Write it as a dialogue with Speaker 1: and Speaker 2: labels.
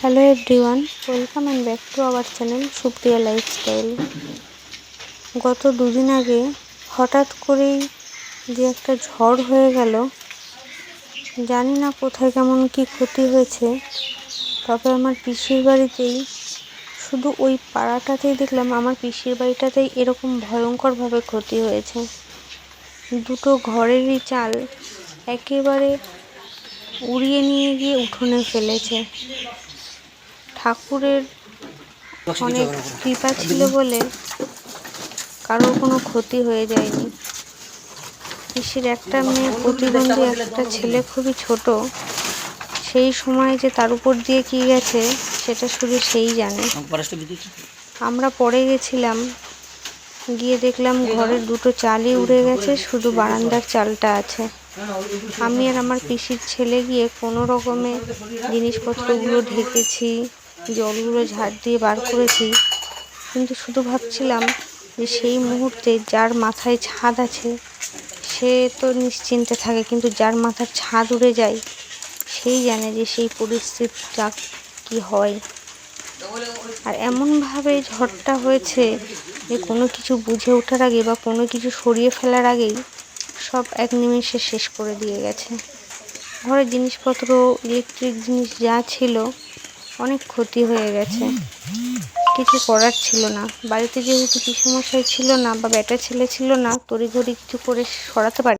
Speaker 1: Hello everyone, welcome and back to our channel Supriya lifestyle. গত দুদিন আগে হঠাৎ করেই যে একটা ঝড় হয়ে গেল, জানি না কোথায় কেমন কি ক্ষতি হয়েছে। তবে আমার পিসির বাড়িতেই, শুধু ওই পাড়াটাতেই দেখলাম আমার পিসির বাড়িটাতেই এরকম ভয়ঙ্করভাবে ক্ষতি হয়েছে। দুটো ঘরেরই চাল একেবারে উড়িয়ে নিয়ে গিয়ে উঠোনে ফেলেছে। ঠাকুরের অনেক কৃপা ছিল বলে কারোর কোনো ক্ষতি হয়ে যায়নি। পিসির একটা মেয়ে প্রতিবন্ধী, একটা ছেলে খুবই ছোট। সেই সময় যে তার উপর দিয়ে কি গেছে সেটা শুধু সেই জানে। আমরা পরে গেছিলাম, গিয়ে দেখলাম ঘরের দুটো চালই উড়ে গেছে, শুধু বারান্দার চালটা আছে। আমি আর আমার পিসির ছেলে গিয়ে কোনো রকমে জিনিসপত্রগুলো ঢেকেছি, জলগুলো ঝাড় দিয়ে বার করেছি। কিন্তু শুধু ভাবছিলাম যে সেই মুহূর্তে যার মাথায় ছাদ আছে সে তো নিশ্চিন্তে থাকে, কিন্তু যার মাথার ছাদ উড়ে যায় সেই জানে যে সেই পরিস্থিতিটা কি হয়। আর এমনভাবে ঝড়টা হয়েছে যে কোনো কিছু বুঝে ওঠার আগে বা কোনো কিছু সরিয়ে ফেলার আগেই সব এক নিমেষে শেষ করে দিয়ে গেছে। ঘরের জিনিসপত্র, ইলেকট্রিক জিনিস যা ছিল অনেক ক্ষতি হয়ে গেছে। কিছু করার ছিল না। বাড়িতে যেহেতু পিসেমশাই ছিল না বা বেটা ছেলে ছিল না, তড়িঘড়ি কিছু করে সরাতে পারি।